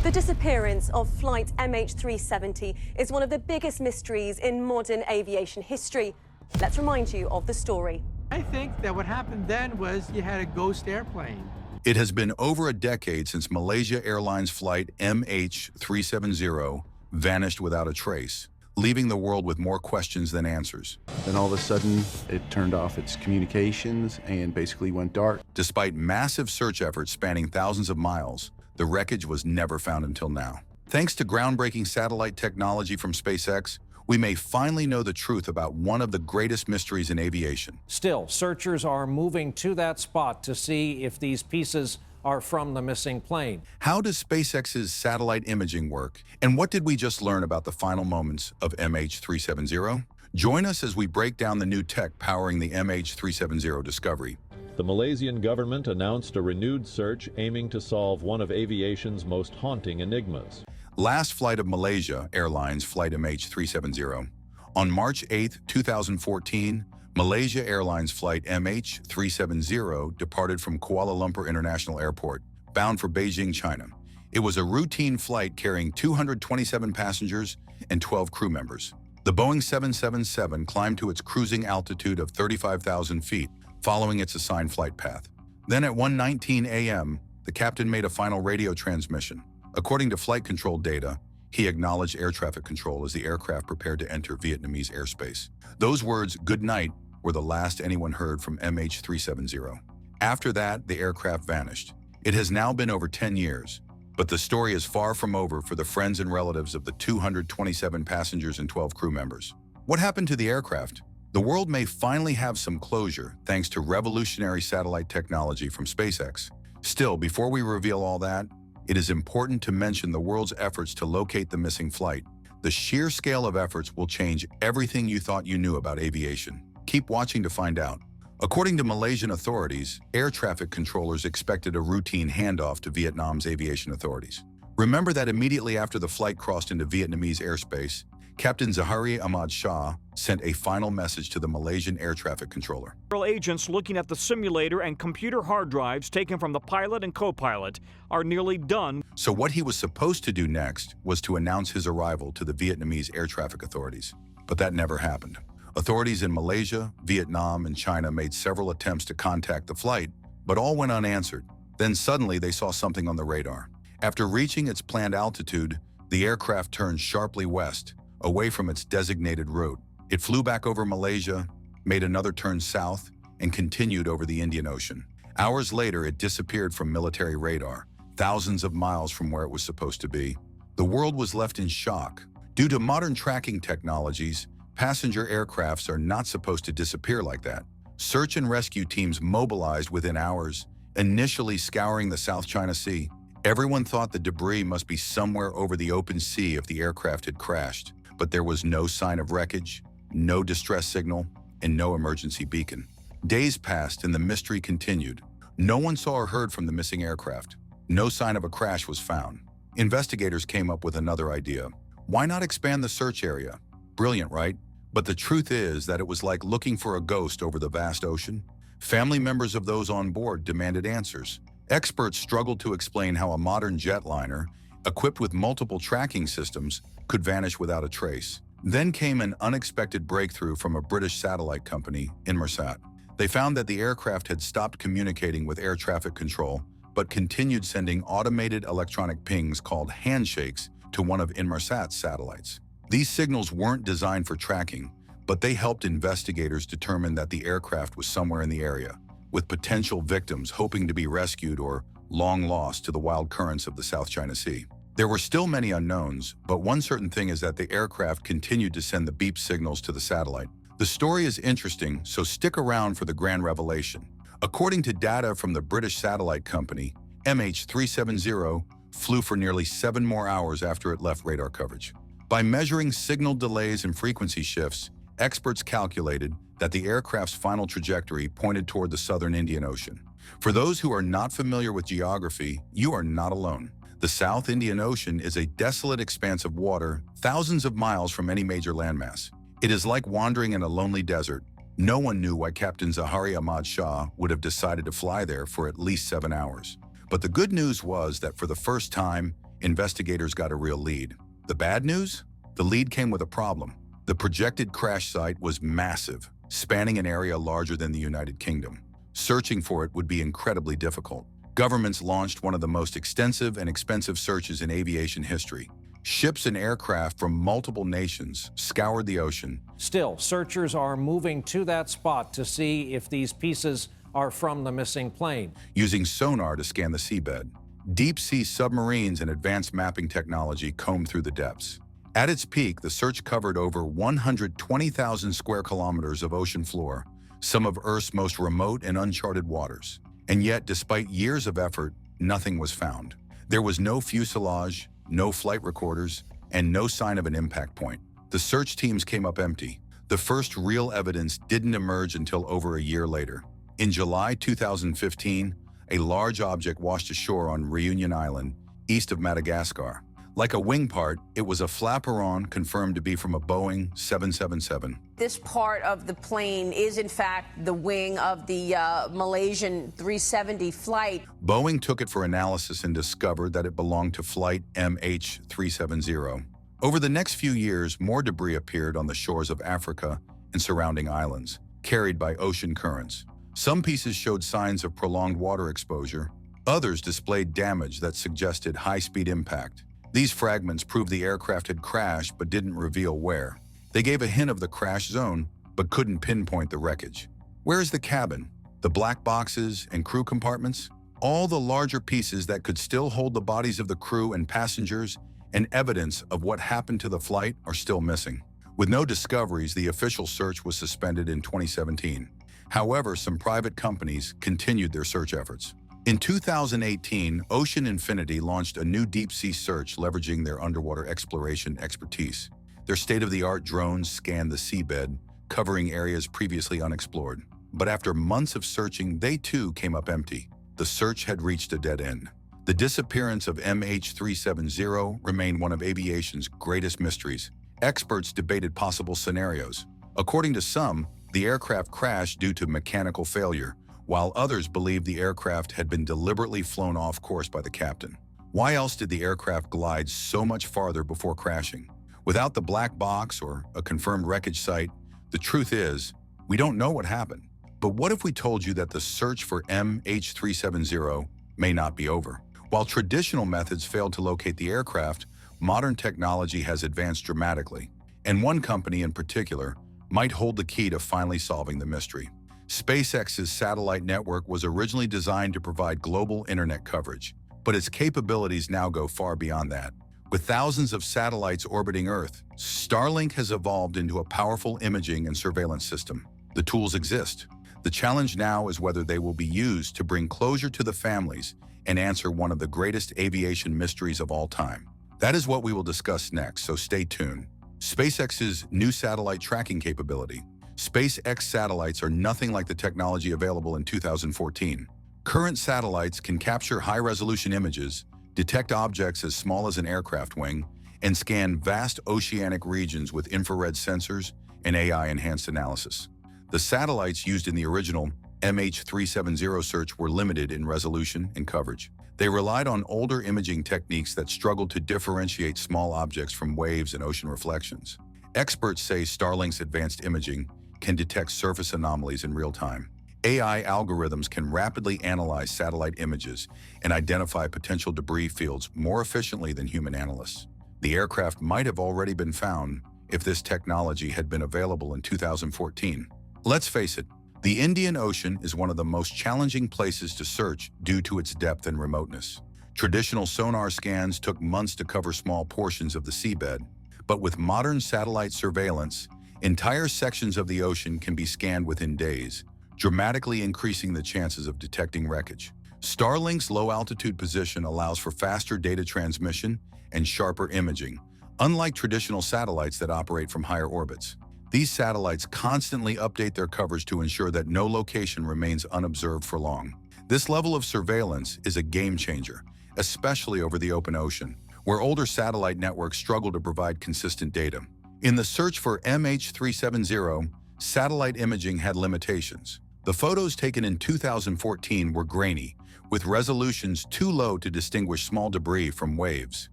The disappearance of Flight MH370 is one of the biggest mysteries in modern aviation history. Let's remind you of the story. I think that what happened then was you had a ghost airplane. It has been over a decade since Malaysia Airlines Flight MH370 vanished without a trace, leaving the world with more questions than answers. Then all of a sudden, it turned off its communications and basically went dark. Despite massive search efforts spanning thousands of miles, the wreckage was never found until now. Thanks to groundbreaking satellite technology from SpaceX, we may finally know the truth about one of the greatest mysteries in aviation. Still, searchers are moving to that spot to see if these pieces are from the missing plane. How does SpaceX's satellite imaging work? And what did we just learn about the final moments of MH370? Join us as we break down the new tech powering the MH370 discovery. The Malaysian government announced a renewed search aiming to solve one of aviation's most haunting enigmas. Last flight of Malaysia Airlines Flight MH370. On March 8, 2014, Malaysia Airlines Flight MH370 departed from Kuala Lumpur International Airport, bound for Beijing, China. It was a routine flight carrying 227 passengers and 12 crew members. The Boeing 777 climbed to its cruising altitude of 35,000 feet, following its assigned flight path. Then at 1:19 a.m., the captain made a final radio transmission. According to flight control data, he acknowledged air traffic control as the aircraft prepared to enter Vietnamese airspace. Those words, "good night," were the last anyone heard from MH370. After that, the aircraft vanished. It has now been over 10 years, but the story is far from over for the friends and relatives of the 227 passengers and 12 crew members. What happened to the aircraft? The world may finally have some closure thanks to revolutionary satellite technology from SpaceX. Still, before we reveal all that, it is important to mention the world's efforts to locate the missing flight. The sheer scale of efforts will change everything you thought you knew about aviation. Keep watching to find out. According to Malaysian authorities, air traffic controllers expected a routine handoff to Vietnam's aviation authorities. Remember that immediately after the flight crossed into Vietnamese airspace, Captain Zahari Ahmad Shah sent a final message to the Malaysian air traffic controller. Agents looking at the simulator and computer hard drives taken from the pilot and co-pilot are nearly done. So what he was supposed to do next was to announce his arrival to the Vietnamese air traffic authorities. But that never happened. Authorities in Malaysia, Vietnam, and China made several attempts to contact the flight, but all went unanswered. Then suddenly they saw something on the radar. After reaching its planned altitude, the aircraft turned sharply west, away from its designated route. It flew back over Malaysia, made another turn south, and continued over the Indian Ocean. Hours later, it disappeared from military radar, thousands of miles from where it was supposed to be. The world was left in shock. Due to modern tracking technologies, passenger aircrafts are not supposed to disappear like that. Search and rescue teams mobilized within hours, initially scouring the South China Sea. Everyone thought the debris must be somewhere over the open sea if the aircraft had crashed, but there was no sign of wreckage, no distress signal, and no emergency beacon. Days passed and the mystery continued. No one saw or heard from the missing aircraft. No sign of a crash was found. Investigators came up with another idea. Why not expand the search area? Brilliant, right? But the truth is that it was like looking for a ghost over the vast ocean. Family members of those on board demanded answers. Experts struggled to explain how a modern jetliner, equipped with multiple tracking systems, could vanish without a trace. Then came an unexpected breakthrough from a British satellite company, Inmarsat. They found that the aircraft had stopped communicating with air traffic control, but continued sending automated electronic pings called handshakes to one of Inmarsat's satellites. These signals weren't designed for tracking, but they helped investigators determine that the aircraft was somewhere in the area, with potential victims hoping to be rescued or long lost to the wild currents of the South China Sea. There were still many unknowns, but one certain thing is that the aircraft continued to send the beep signals to the satellite. The story is interesting, so stick around for the grand revelation. According to data from the British satellite company, MH370 flew for nearly 7 more hours after it left radar coverage. By measuring signal delays and frequency shifts, experts calculated that the aircraft's final trajectory pointed toward the southern Indian Ocean. For those who are not familiar with geography, you are not alone. The South Indian Ocean is a desolate expanse of water thousands of miles from any major landmass. It is like wandering in a lonely desert. No one knew why Captain Zahari Ahmad Shah would have decided to fly there for at least 7 hours. But the good news was that for the first time, investigators got a real lead. The bad news? The lead came with a problem. The projected crash site was massive, spanning an area larger than the United Kingdom. Searching for it would be incredibly difficult. Governments launched one of the most extensive and expensive searches in aviation history. Ships and aircraft from multiple nations scoured the ocean. Still, searchers are moving to that spot to see if these pieces are from the missing plane. Using sonar to scan the seabed. Deep-sea submarines and advanced mapping technology combed through the depths. At its peak, the search covered over 120,000 square kilometers of ocean floor, some of Earth's most remote and uncharted waters. And yet, despite years of effort, nothing was found. There was no fuselage, no flight recorders, and no sign of an impact point. The search teams came up empty. The first real evidence didn't emerge until over a year later. In July 2015, a large object washed ashore on Reunion Island, east of Madagascar. Like a wing part, it was a flaperon confirmed to be from a Boeing 777. This part of the plane is, in fact, the wing of the Malaysian 370 flight. Boeing took it for analysis and discovered that it belonged to Flight MH370. Over the next few years, more debris appeared on the shores of Africa and surrounding islands, carried by ocean currents. Some pieces showed signs of prolonged water exposure. Others displayed damage that suggested high-speed impact. These fragments proved the aircraft had crashed but didn't reveal where. They gave a hint of the crash zone, but couldn't pinpoint the wreckage. Where is the cabin? The black boxes and crew compartments? All the larger pieces that could still hold the bodies of the crew and passengers and evidence of what happened to the flight are still missing. With no discoveries, the official search was suspended in 2017. However, some private companies continued their search efforts. In 2018, Ocean Infinity launched a new deep-sea search leveraging their underwater exploration expertise. Their state-of-the-art drones scanned the seabed, covering areas previously unexplored. But after months of searching, they too came up empty. The search had reached a dead end. The disappearance of MH370 remained one of aviation's greatest mysteries. Experts debated possible scenarios. According to some, the aircraft crashed due to mechanical failure, while others believed the aircraft had been deliberately flown off course by the captain. Why else did the aircraft glide so much farther before crashing? Without the black box or a confirmed wreckage site, the truth is, we don't know what happened. But what if we told you that the search for MH370 may not be over? While traditional methods failed to locate the aircraft, modern technology has advanced dramatically, and one company in particular might hold the key to finally solving the mystery. SpaceX's satellite network was originally designed to provide global internet coverage, but its capabilities now go far beyond that. With thousands of satellites orbiting Earth, Starlink has evolved into a powerful imaging and surveillance system. The tools exist. The challenge now is whether they will be used to bring closure to the families and answer one of the greatest aviation mysteries of all time. That is what we will discuss next, so stay tuned. SpaceX's new satellite tracking capability. SpaceX satellites are nothing like the technology available in 2014. Current satellites can capture high-resolution images, detect objects as small as an aircraft wing, and scan vast oceanic regions with infrared sensors and AI-enhanced analysis. The satellites used in the original MH370 search were limited in resolution and coverage. They relied on older imaging techniques that struggled to differentiate small objects from waves and ocean reflections. Experts say Starlink's advanced imaging can detect surface anomalies in real time. AI algorithms can rapidly analyze satellite images and identify potential debris fields more efficiently than human analysts. The aircraft might have already been found if this technology had been available in 2014. Let's face it, the Indian Ocean is one of the most challenging places to search due to its depth and remoteness. Traditional sonar scans took months to cover small portions of the seabed, but with modern satellite surveillance, entire sections of the ocean can be scanned within days, dramatically increasing the chances of detecting wreckage. Starlink's low-altitude position allows for faster data transmission and sharper imaging, unlike traditional satellites that operate from higher orbits. These satellites constantly update their coverage to ensure that no location remains unobserved for long. This level of surveillance is a game-changer, especially over the open ocean, where older satellite networks struggle to provide consistent data. In the search for MH370, satellite imaging had limitations. The photos taken in 2014 were grainy, with resolutions too low to distinguish small debris from waves.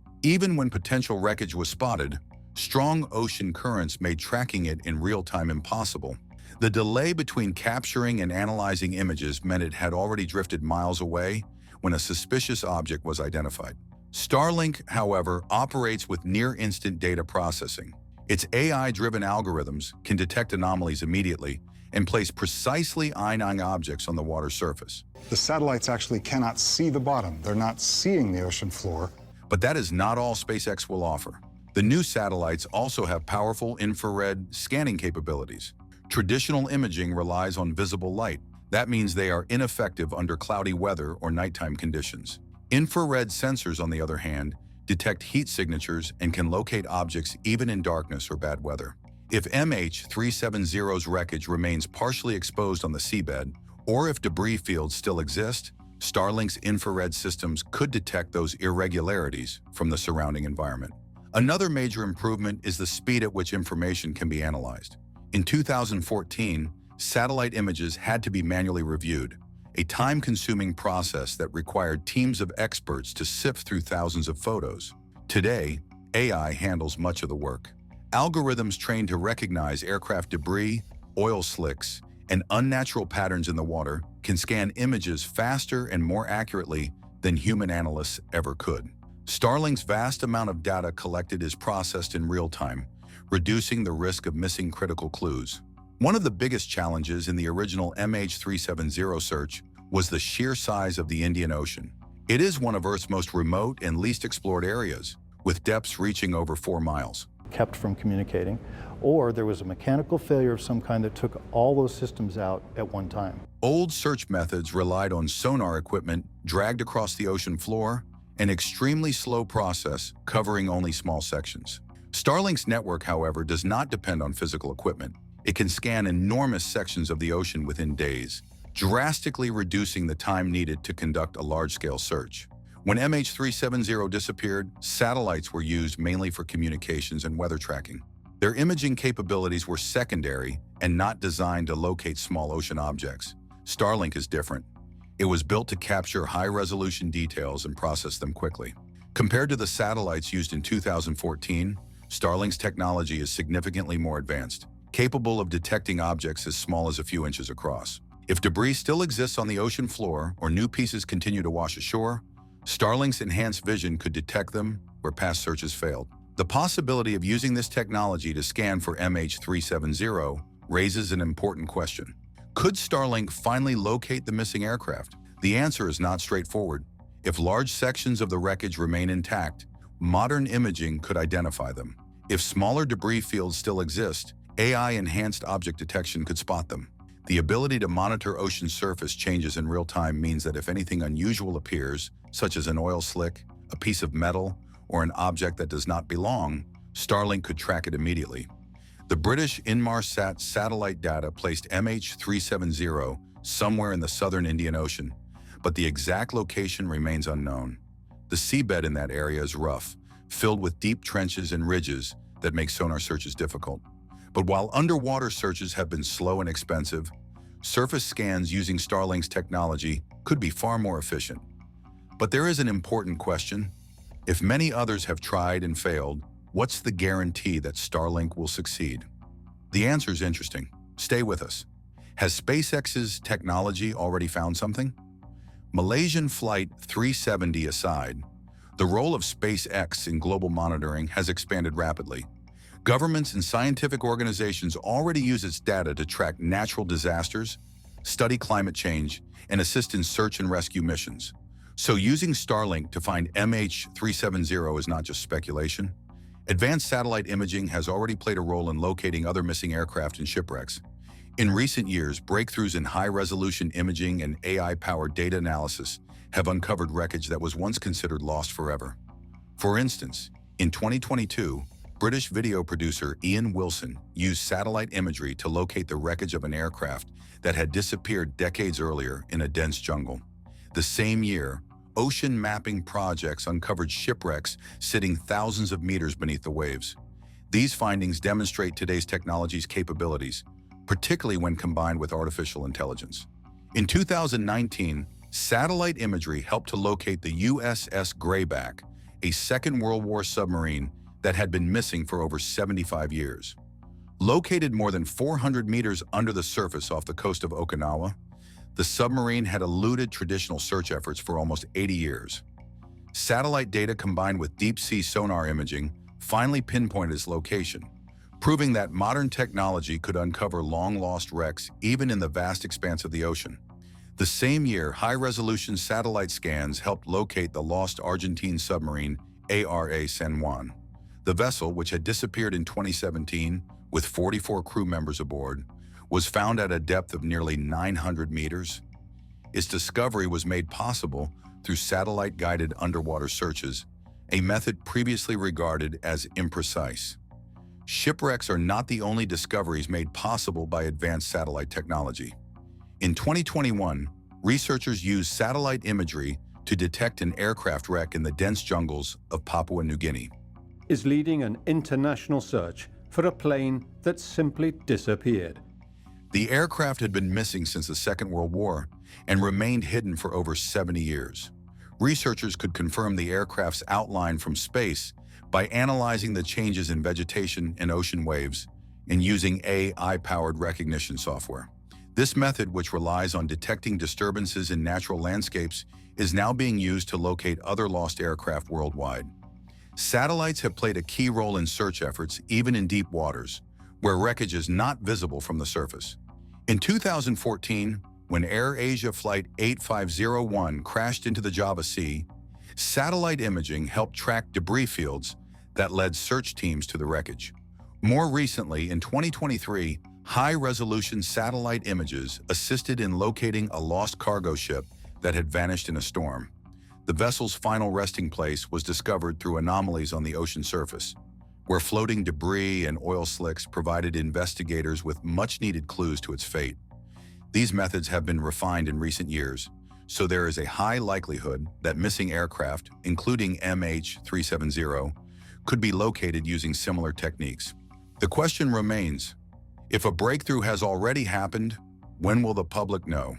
Even when potential wreckage was spotted, strong ocean currents made tracking it in real time impossible. The delay between capturing and analyzing images meant it had already drifted miles away when a suspicious object was identified. Starlink, however, operates with near-instant data processing. Its AI-driven algorithms can detect anomalies immediately and place precisely eye-eye objects on the water surface. The satellites actually cannot see the bottom. They're not seeing the ocean floor. But that is not all SpaceX will offer. The new satellites also have powerful infrared scanning capabilities. Traditional imaging relies on visible light. That means they are ineffective under cloudy weather or nighttime conditions. Infrared sensors, on the other hand, detect heat signatures and can locate objects even in darkness or bad weather. If MH370's wreckage remains partially exposed on the seabed, or if debris fields still exist, Starlink's infrared systems could detect those irregularities from the surrounding environment. Another major improvement is the speed at which information can be analyzed. In 2014, satellite images had to be manually reviewed, a time-consuming process that required teams of experts to sift through thousands of photos. Today, AI handles much of the work. Algorithms trained to recognize aircraft debris, oil slicks, and unnatural patterns in the water can scan images faster and more accurately than human analysts ever could. Starlink's vast amount of data collected is processed in real time, reducing the risk of missing critical clues. One of the biggest challenges in the original MH370 search was the sheer size of the Indian Ocean. It is one of Earth's most remote and least explored areas, with depths reaching over 4 miles. Kept from communicating, or there was a mechanical failure of some kind that took all those systems out at one time. Old search methods relied on sonar equipment dragged across the ocean floor, an extremely slow process covering only small sections. Starlink's network, however, does not depend on physical equipment. It can scan enormous sections of the ocean within days, drastically reducing the time needed to conduct a large-scale search. When MH370 disappeared, satellites were used mainly for communications and weather tracking. Their imaging capabilities were secondary and not designed to locate small ocean objects. Starlink is different. It was built to capture high-resolution details and process them quickly. Compared to the satellites used in 2014, Starlink's technology is significantly more advanced, capable of detecting objects as small as a few inches across. If debris still exists on the ocean floor or new pieces continue to wash ashore, Starlink's enhanced vision could detect them where past searches failed. The possibility of using this technology to scan for MH370 raises an important question. Could Starlink finally locate the missing aircraft? The answer is not straightforward. If large sections of the wreckage remain intact, modern imaging could identify them. If smaller debris fields still exist, AI-enhanced object detection could spot them. The ability to monitor ocean surface changes in real time means that if anything unusual appears, such as an oil slick, a piece of metal, or an object that does not belong, Starlink could track it immediately. The British Inmarsat satellite data placed MH370 somewhere in the southern Indian Ocean, but the exact location remains unknown. The seabed in that area is rough, filled with deep trenches and ridges that make sonar searches difficult. But while underwater searches have been slow and expensive, surface scans using Starlink's technology could be far more efficient. But there is an important question. If many others have tried and failed, what's the guarantee that Starlink will succeed? The answer is interesting. Stay with us. Has SpaceX's technology already found something? Malaysian Flight 370 aside, the role of SpaceX in global monitoring has expanded rapidly. Governments and scientific organizations already use its data to track natural disasters, study climate change, and assist in search and rescue missions. So using Starlink to find MH370 is not just speculation. Advanced satellite imaging has already played a role in locating other missing aircraft and shipwrecks. In recent years, breakthroughs in high-resolution imaging and AI-powered data analysis have uncovered wreckage that was once considered lost forever. For instance, in 2022, British video producer Ian Wilson used satellite imagery to locate the wreckage of an aircraft that had disappeared decades earlier in a dense jungle. The same year, ocean mapping projects uncovered shipwrecks sitting thousands of meters beneath the waves. These findings demonstrate today's technology's capabilities, particularly when combined with artificial intelligence. In 2019, satellite imagery helped to locate the USS Grayback, a Second World War submarine that had been missing for over 75 years. Located more than 400 meters under the surface off the coast of Okinawa, the submarine had eluded traditional search efforts for almost 80 years. Satellite data combined with deep-sea sonar imaging finally pinpointed its location, proving that modern technology could uncover long-lost wrecks even in the vast expanse of the ocean. The same year, high-resolution satellite scans helped locate the lost Argentine submarine ARA San Juan. The vessel, which had disappeared in 2017 with 44 crew members aboard, was found at a depth of nearly 900 meters. Its discovery was made possible through satellite-guided underwater searches, a method previously regarded as imprecise. Shipwrecks are not the only discoveries made possible by advanced satellite technology. In 2021, researchers used satellite imagery to detect an aircraft wreck in the dense jungles of Papua New Guinea. Is leading an international search for a plane that simply disappeared. The aircraft had been missing since the Second World War and remained hidden for over 70 years. Researchers could confirm the aircraft's outline from space by analyzing the changes in vegetation and ocean waves and using AI-powered recognition software. This method, which relies on detecting disturbances in natural landscapes, is now being used to locate other lost aircraft worldwide. Satellites have played a key role in search efforts, even in deep waters, where wreckage is not visible from the surface. In 2014, when AirAsia Flight 8501 crashed into the Java Sea, satellite imaging helped track debris fields that led search teams to the wreckage. More recently, in 2023, high-resolution satellite images assisted in locating a lost cargo ship that had vanished in a storm. The vessel's final resting place was discovered through anomalies on the ocean surface, where floating debris and oil slicks provided investigators with much-needed clues to its fate. These methods have been refined in recent years, so there is a high likelihood that missing aircraft, including MH370, could be located using similar techniques. The question remains, if a breakthrough has already happened, when will the public know?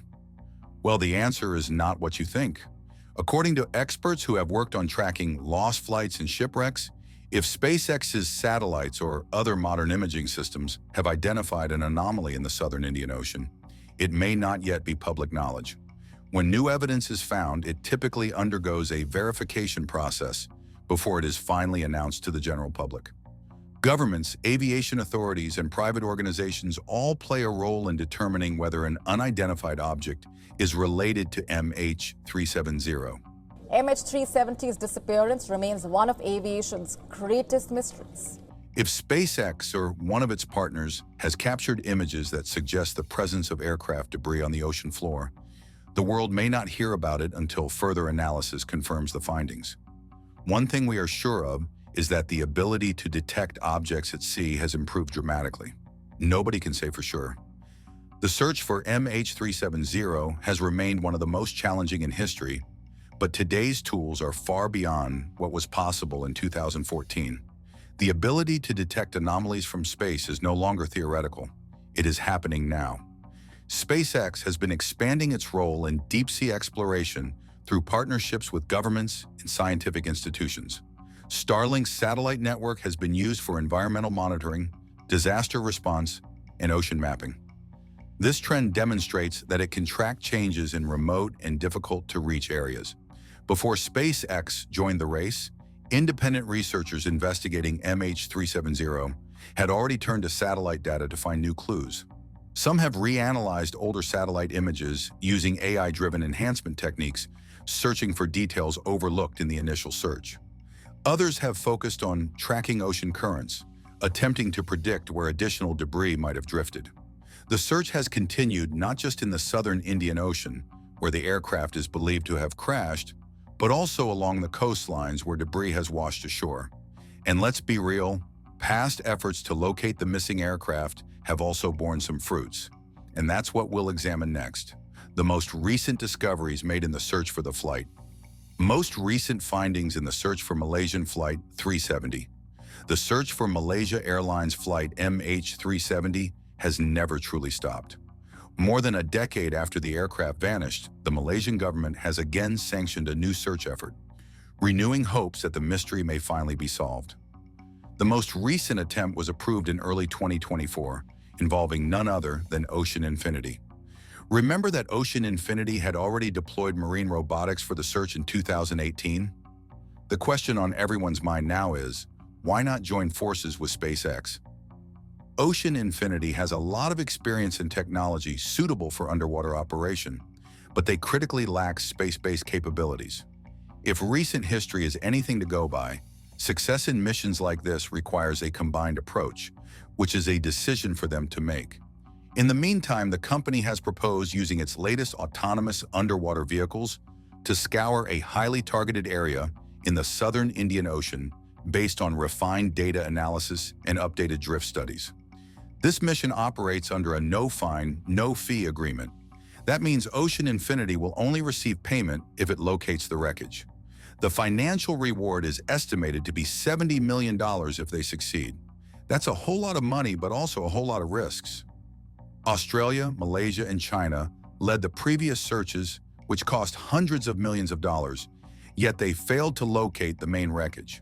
Well, the answer is not what you think. According to experts who have worked on tracking lost flights and shipwrecks, if SpaceX's satellites or other modern imaging systems have identified an anomaly in the southern Indian Ocean, it may not yet be public knowledge. When new evidence is found, it typically undergoes a verification process before it is finally announced to the general public. Governments, aviation authorities, and private organizations all play a role in determining whether an unidentified object is related to MH370. MH370's disappearance remains one of aviation's greatest mysteries. If SpaceX or one of its partners has captured images that suggest the presence of aircraft debris on the ocean floor, the world may not hear about it until further analysis confirms the findings. One thing we are sure of is that the ability to detect objects at sea has improved dramatically. Nobody can say for sure. The search for MH370 has remained one of the most challenging in history, but today's tools are far beyond what was possible in 2014. The ability to detect anomalies from space is no longer theoretical. It is happening now. SpaceX has been expanding its role in deep-sea exploration through partnerships with governments and scientific institutions. Starlink's satellite network has been used for environmental monitoring, disaster response, and ocean mapping. This trend demonstrates that it can track changes in remote and difficult-to-reach areas. Before SpaceX joined the race, independent researchers investigating MH370 had already turned to satellite data to find new clues. Some have reanalyzed older satellite images using AI-driven enhancement techniques, searching for details overlooked in the initial search. Others have focused on tracking ocean currents, attempting to predict where additional debris might have drifted. The search has continued not just in the southern Indian Ocean, where the aircraft is believed to have crashed, but also along the coastlines where debris has washed ashore. And let's be real, past efforts to locate the missing aircraft have also borne some fruits. And that's what we'll examine next, the most recent discoveries made in the search for the flight. Most recent findings in the search for Malaysian Flight 370. The search for Malaysia Airlines Flight MH370 has never truly stopped. More than a decade after the aircraft vanished, the Malaysian government has again sanctioned a new search effort. renewing hopes that the mystery may finally be solved. The most recent attempt was approved in early 2024, involving none other than Ocean Infinity. Remember that Ocean Infinity had already deployed marine robotics for the search in 2018? The question on everyone's mind now is, why not join forces with SpaceX? Ocean Infinity has a lot of experience in technology suitable for underwater operation, but they critically lack space-based capabilities. If recent history is anything to go by, success in missions like this requires a combined approach, which is a decision for them to make. In the meantime, the company has proposed using its latest autonomous underwater vehicles to scour a highly targeted area in the southern Indian Ocean based on refined data analysis and updated drift studies. This mission operates under a no-fine, no-fee agreement. That means Ocean Infinity will only receive payment if it locates the wreckage. The financial reward is estimated to be $70 million if they succeed. That's a whole lot of money, but also a whole lot of risks. Australia, Malaysia, and China led the previous searches, which cost hundreds of millions of dollars, yet they failed to locate the main wreckage.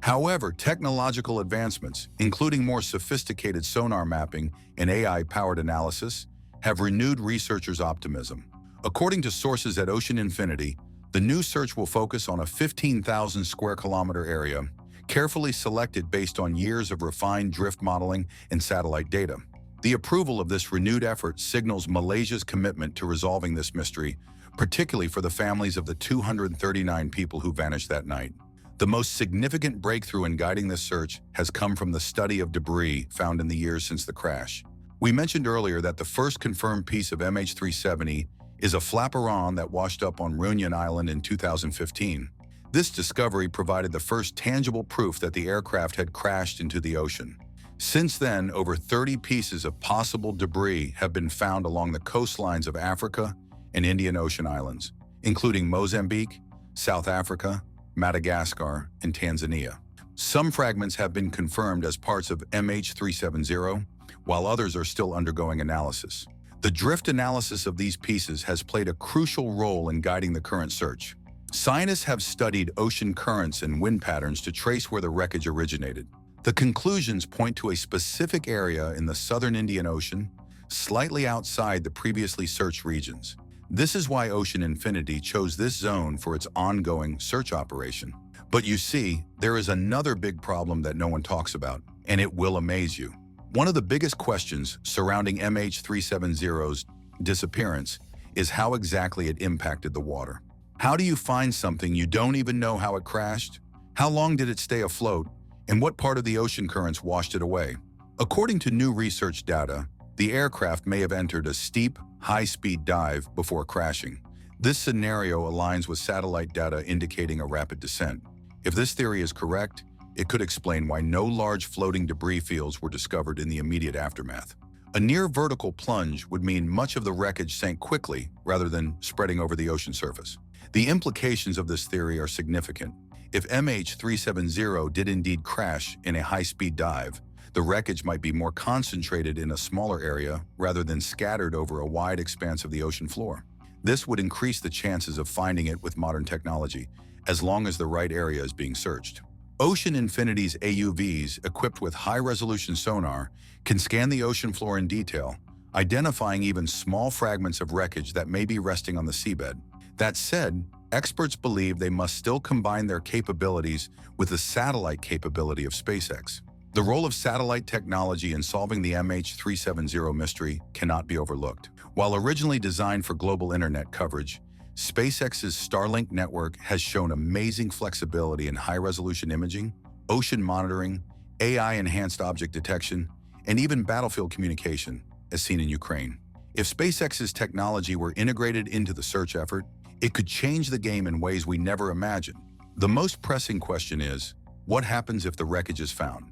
However, technological advancements, including more sophisticated sonar mapping and AI-powered analysis, have renewed researchers' optimism. According to sources at Ocean Infinity, the new search will focus on a 15,000 square kilometer area, carefully selected based on years of refined drift modeling and satellite data. The approval of this renewed effort signals Malaysia's commitment to resolving this mystery, particularly for the families of the 239 people who vanished that night. The most significant breakthrough in guiding this search has come from the study of debris found in the years since the crash. We mentioned earlier that the first confirmed piece of MH370 is a flaperon that washed up on Reunion Island in 2015. This discovery provided the first tangible proof that the aircraft had crashed into the ocean. Since then, over 30 pieces of possible debris have been found along the coastlines of Africa and Indian Ocean islands, including Mozambique, South Africa, Madagascar, and Tanzania. Some fragments have been confirmed as parts of MH370, while others are still undergoing analysis. The drift analysis of these pieces has played a crucial role in guiding the current search. Scientists have studied ocean currents and wind patterns to trace where the wreckage originated. The conclusions point to a specific area in the southern Indian Ocean, slightly outside the previously searched regions. This is why Ocean Infinity chose this zone for its ongoing search operation. But you see, there is another big problem that no one talks about, and it will amaze you. One of the biggest questions surrounding MH370's disappearance is how exactly it impacted the water. How do you find something you don't even know how it crashed? How long did it stay afloat? And what part of the ocean currents washed it away? According to new research data, the aircraft may have entered a steep, high-speed dive before crashing. This scenario aligns with satellite data indicating a rapid descent. If this theory is correct, it could explain why no large floating debris fields were discovered in the immediate aftermath. A near vertical plunge would mean much of the wreckage sank quickly rather than spreading over the ocean surface. The implications of this theory are significant. If MH370 did indeed crash in a high-speed dive, the wreckage might be more concentrated in a smaller area rather than scattered over a wide expanse of the ocean floor. This would increase the chances of finding it with modern technology, as long as the right area is being searched. Ocean Infinity's AUVs, equipped with high-resolution sonar, can scan the ocean floor in detail, identifying even small fragments of wreckage that may be resting on the seabed. That said, experts believe they must still combine their capabilities with the satellite capability of SpaceX. The role of satellite technology in solving the MH370 mystery cannot be overlooked. While originally designed for global internet coverage, SpaceX's Starlink network has shown amazing flexibility in high-resolution imaging, ocean monitoring, AI-enhanced object detection, and even battlefield communication, as seen in Ukraine. If SpaceX's technology were integrated into the search effort, it could change the game in ways we never imagined. The most pressing question is, what happens if the wreckage is found?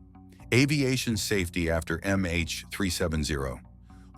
Aviation safety after MH370.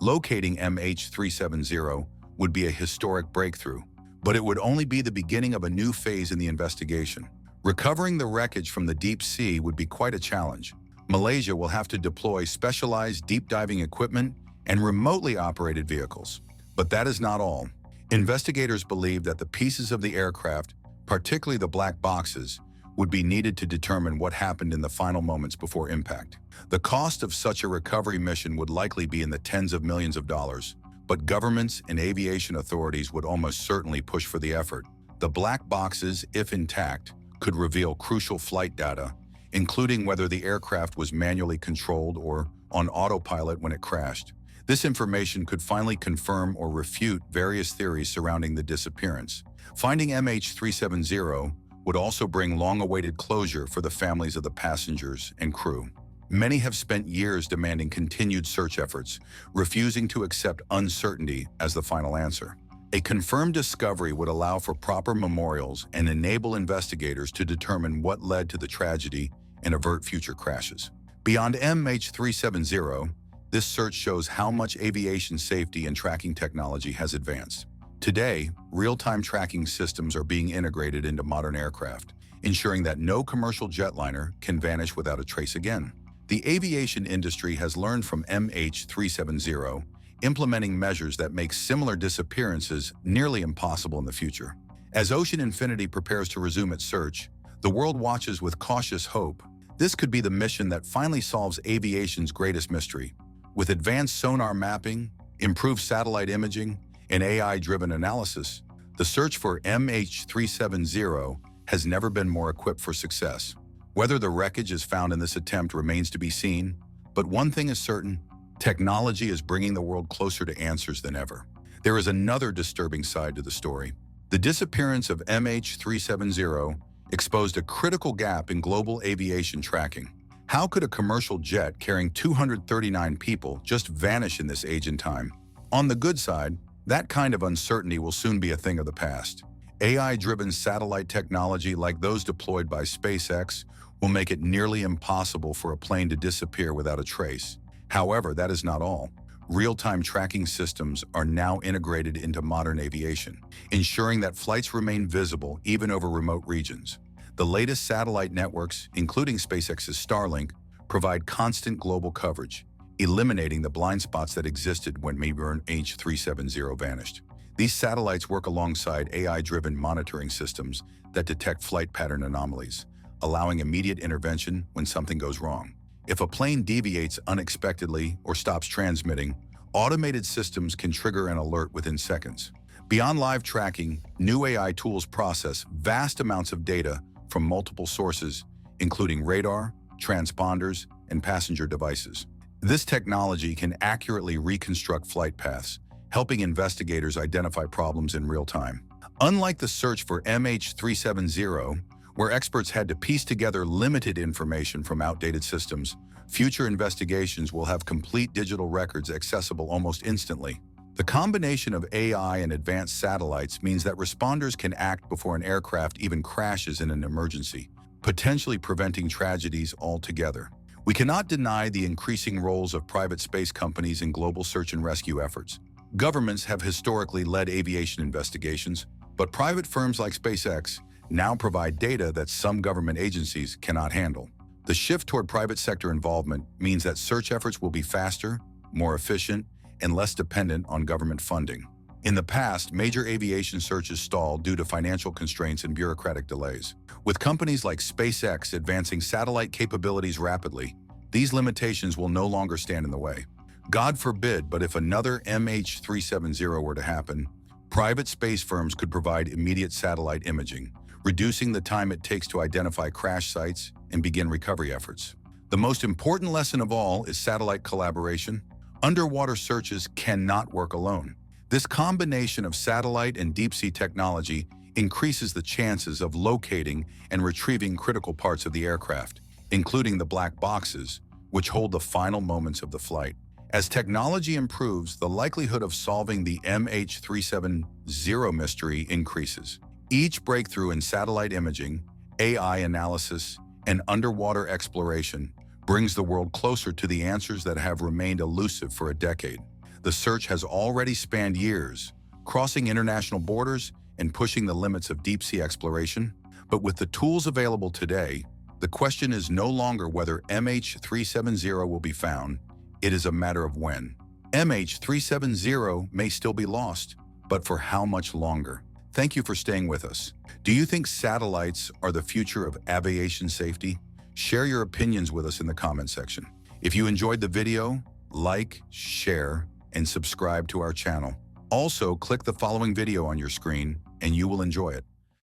Locating MH370 would be a historic breakthrough, but it would only be the beginning of a new phase in the investigation. Recovering the wreckage from the deep sea would be quite a challenge. Malaysia will have to deploy specialized deep diving equipment and remotely operated vehicles. But that is not all. Investigators believe that the pieces of the aircraft particularly the black boxes, would be needed to determine what happened in the final moments before impact. The cost of such a recovery mission would likely be in the tens of millions of dollars, but governments and aviation authorities would almost certainly push for the effort. The black boxes, if intact, could reveal crucial flight data, including whether the aircraft was manually controlled or on autopilot when it crashed. This information could finally confirm or refute various theories surrounding the disappearance. Finding MH370 would also bring long-awaited closure for the families of the passengers and crew. Many have spent years demanding continued search efforts, refusing to accept uncertainty as the final answer. A confirmed discovery would allow for proper memorials and enable investigators to determine what led to the tragedy and avert future crashes. Beyond MH370, this search shows how much aviation safety and tracking technology has advanced. Today, real-time tracking systems are being integrated into modern aircraft, ensuring that no commercial jetliner can vanish without a trace again. The aviation industry has learned from MH370, implementing measures that make similar disappearances nearly impossible in the future. As Ocean Infinity prepares to resume its search, the world watches with cautious hope. This could be the mission that finally solves aviation's greatest mystery. With advanced sonar mapping, improved satellite imaging, and AI-driven analysis, the search for MH370 has never been more equipped for success. Whether the wreckage is found in this attempt remains to be seen, but one thing is certain: technology is bringing the world closer to answers than ever. There is another disturbing side to the story. The disappearance of MH370 exposed a critical gap in global aviation tracking. How could a commercial jet carrying 239 people just vanish in this age and time? On the good side, that kind of uncertainty will soon be a thing of the past. AI-driven satellite technology like those deployed by SpaceX will make it nearly impossible for a plane to disappear without a trace. However, that is not all. Real-time tracking systems are now integrated into modern aviation, ensuring that flights remain visible even over remote regions. The latest satellite networks, including SpaceX's Starlink, provide constant global coverage, eliminating the blind spots that existed when MH370 vanished. These satellites work alongside AI-driven monitoring systems that detect flight pattern anomalies, allowing immediate intervention when something goes wrong. If a plane deviates unexpectedly or stops transmitting, automated systems can trigger an alert within seconds. Beyond live tracking, new AI tools process vast amounts of data from multiple sources, including radar, transponders, and passenger devices. This technology can accurately reconstruct flight paths, helping investigators identify problems in real time. Unlike the search for MH370, where experts had to piece together limited information from outdated systems, future investigations will have complete digital records accessible almost instantly. The combination of AI and advanced satellites means that responders can act before an aircraft even crashes in an emergency, potentially preventing tragedies altogether. We cannot deny the increasing roles of private space companies in global search and rescue efforts. Governments have historically led aviation investigations, but private firms like SpaceX now provide data that some government agencies cannot handle. The shift toward private sector involvement means that search efforts will be faster, more efficient, and less dependent on government funding. In the past, major aviation searches stalled due to financial constraints and bureaucratic delays. With companies like SpaceX advancing satellite capabilities rapidly, these limitations will no longer stand in the way. God forbid, but if another MH370 were to happen, private space firms could provide immediate satellite imaging, reducing the time it takes to identify crash sites and begin recovery efforts. The most important lesson of all is satellite collaboration. Underwater searches cannot work alone. This combination of satellite and deep-sea technology increases the chances of locating and retrieving critical parts of the aircraft, including the black boxes, which hold the final moments of the flight. As technology improves, the likelihood of solving the MH370 mystery increases. Each breakthrough in satellite imaging, AI analysis, and underwater exploration brings the world closer to the answers that have remained elusive for a decade. The search has already spanned years, crossing international borders and pushing the limits of deep-sea exploration. But with the tools available today, the question is no longer whether MH370 will be found. It is a matter of when. MH370 may still be lost, but for how much longer? Thank you for staying with us. Do you think satellites are the future of aviation safety? Share your opinions with us in the comment section. If you enjoyed the video, like, share, and subscribe to our channel. Also, click the following video on your screen and you will enjoy it.